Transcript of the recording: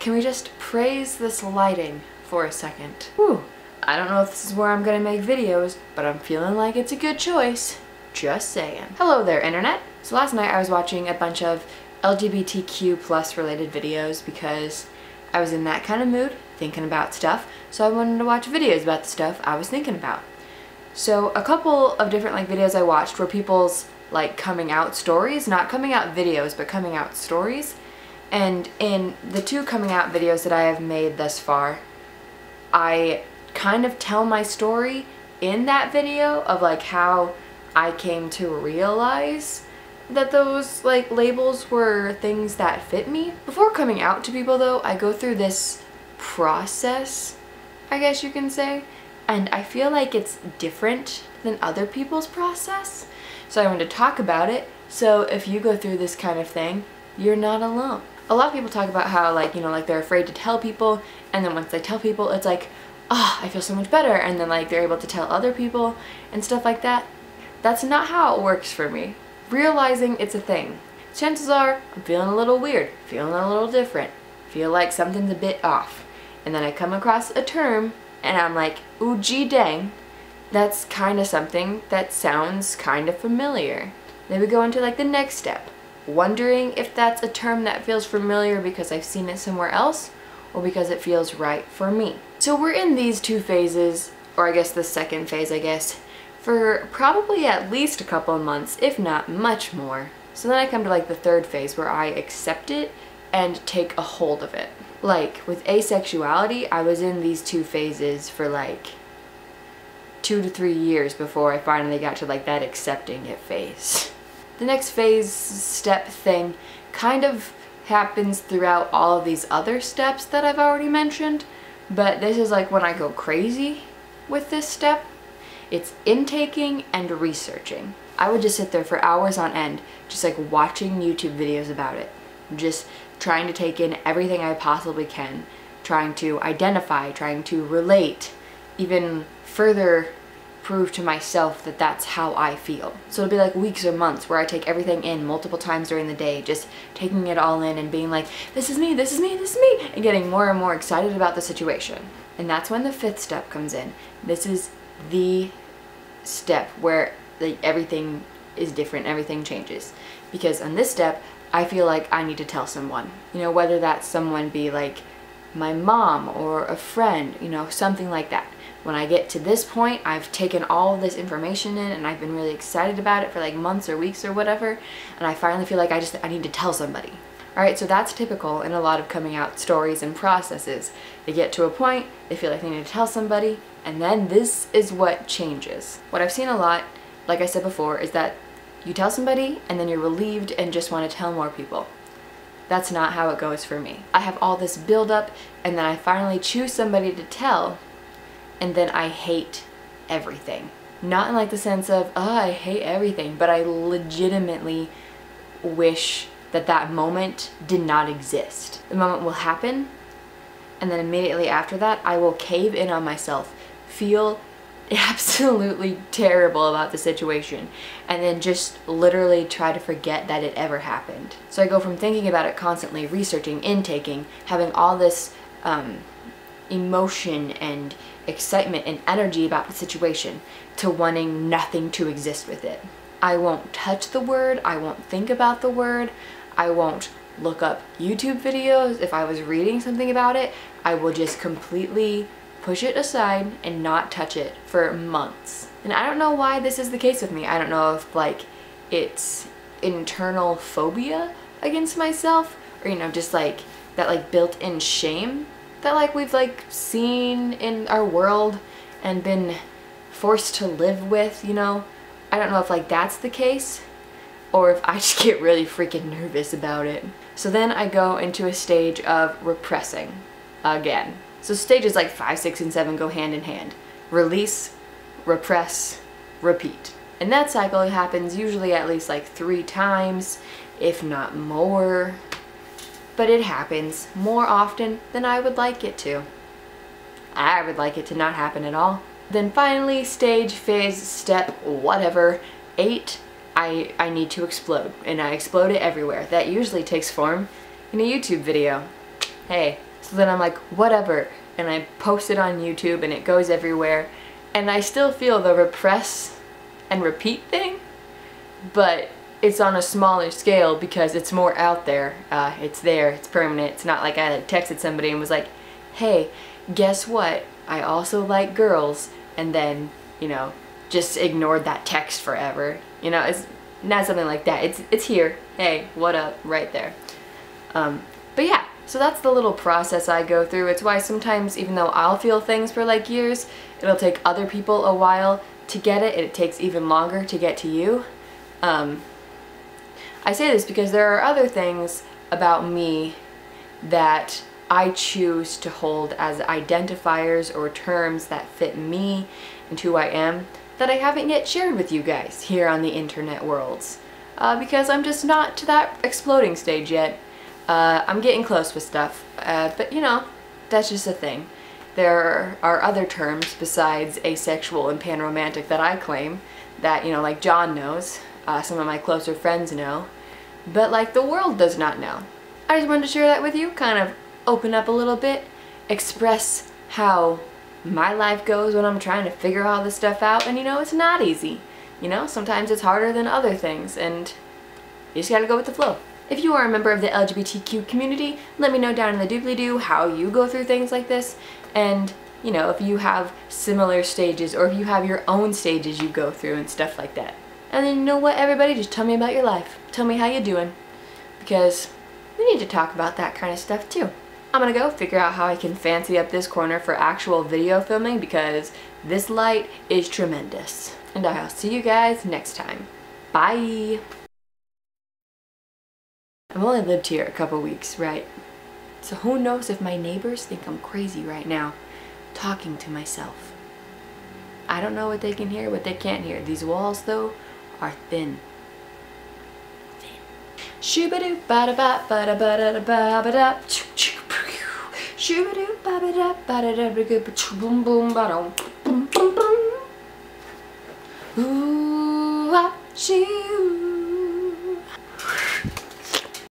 Can we just praise this lighting for a second? Whew. I don't know if this is where I'm gonna make videos, but I'm feeling like it's a good choice. Just saying. Hello there, internet. So last night I was watching a bunch of LGBTQ plus related videos because I was in that kind of mood, thinking about stuff, so I wanted to watch videos about the stuff I was thinking about. So a couple of different videos I watched were people's coming out stories, not coming out videos, but coming out stories. And in the two coming out videos that I have made thus far, I kind of tell my story in that video of how I came to realize that those labels were things that fit me. Before coming out to people though, I go through this process, I guess you can say, and I feel like it's different than other people's process. So I wanted to talk about it, so if you go through this kind of thing, you're not alone. A lot of people talk about how they're afraid to tell people, and then once they tell people, it's oh, I feel so much better, and then they're able to tell other people and stuff like that. That's not how it works for me. Realizing it's a thing. Chances are I'm feeling a little weird, feeling a little different, feel like something's a bit off, and then I come across a term and I'm like, ooh gee dang, that's kind of something that sounds kind of familiar. Then we go into the next step, wondering if that's a term that feels familiar because I've seen it somewhere else or because it feels right for me. So we're in these two phases, or I guess the second phase, for probably at least a couple of months, if not much more. So then I come to the third phase where I accept it and take a hold of it. With asexuality, I was in these two phases for 2 to 3 years before I finally got to that accepting it phase. The next phase step thing kind of happens throughout all of these other steps that I've already mentioned, but this is when I go crazy with this step. It's intaking and researching. I would just sit there for hours on end, just watching YouTube videos about it. Just trying to take in everything I possibly can. Trying to identify, trying to relate, even further prove to myself that that's how I feel. So it'll be weeks or months where I take everything in multiple times during the day, just taking it all in and being this is me, this is me, this is me, and getting more and more excited about the situation. And that's when the fifth step comes in. This is the step where everything is different, everything changes. Because on this step, I feel like I need to tell someone. Whether that someone be my mom or a friend, something like that. When I get to this point, I've taken all of this information in and I've been really excited about it for months or weeks or whatever, and I finally feel I need to tell somebody. Alright, so that's typical in a lot of coming out stories and processes. They get to a point, they feel like they need to tell somebody, and then this is what changes. What I've seen a lot, like I said before, is that you tell somebody and then you're relieved and just want to tell more people. That's not how it goes for me. I have all this build up and then I finally choose somebody to tell, and then I hate everything. Not in the sense of, oh, I hate everything, but I legitimately wish that that moment did not exist. The moment will happen, and then immediately after that, I will cave in on myself, feel absolutely terrible about the situation, and then just literally try to forget that it ever happened. So I go from thinking about it constantly, researching, intaking, having all this emotion and excitement and energy about the situation, to wanting nothing to exist with it. I won't touch the word, I won't think about the word, I won't look up YouTube videos. If I was reading something about it, I will just completely push it aside and not touch it for months. And I don't know why this is the case with me. I don't know if it's internal phobia against myself, or just that built-in shame that we've seen in our world and been forced to live with, I don't know if that's the case, or if I just get really freaking nervous about it. So then I go into a stage of repressing again. So stages 5, 6, and 7 go hand in hand. Release, repress, repeat. And that cycle happens usually at least 3 times, if not more. But it happens more often than I would like it to. I would like it to not happen at all. Then finally, stage, phase, step, whatever, 8, I need to explode, and I explode it everywhere. That usually takes form in a YouTube video. Hey, So then I'm like, whatever, and I post it on YouTube and it goes everywhere, and I still feel the repress and repeat thing, but it's on a smaller scale because it's more out there. It's there, it's permanent. It's not like I texted somebody and was like, hey, guess what? I also like girls, and then, you know, just ignored that text forever. You know, it's not something like that. It's here. Hey, what up? Right there. But yeah, so that's the little process I go through. It's why sometimes, even though I'll feel things for like years, it'll take other people a while to get it, and it takes even longer to get to you. I say this because there are other things about me that I choose to hold as identifiers or terms that fit me and who I am that I haven't yet shared with you guys here on the internet worlds. Because I'm just not to that exploding stage yet. I'm getting close with stuff, but you know, that's just a thing. There are other terms besides asexual and panromantic that I claim that, you know, like John knows, some of my closer friends know, but like the world does not know. I just wanted to share that with you, kind of open up a little bit, express how my life goes when I'm trying to figure all this stuff out, and you know, it's not easy. You know, sometimes it's harder than other things, and you just gotta go with the flow. If you are a member of the LGBTQ community, let me know down in the doobly-doo how you go through things like this, and you know, if you have similar stages or if you have your own stages you go through and stuff like that. And then you know what, everybody, just tell me about your life. Tell me how you're doing, because we need to talk about that kind of stuff too. I'm gonna go figure out how I can fancy up this corner for actual video filming because this light is tremendous. And I'll see you guys next time. Bye! I've only lived here a couple weeks, right? So who knows if my neighbors think I'm crazy right now, talking to myself. I don't know what they can hear, what they can't hear. These walls, though, are thin. Shoo-ba-doo, ba-da-ba, ba-da-ba-da-ba-ba-da, shoo-ba-doo, ba-ba-da, ba-da-da-ba-da, boom boom ba-dum, boom boom boom. Ooh, ah, shoo.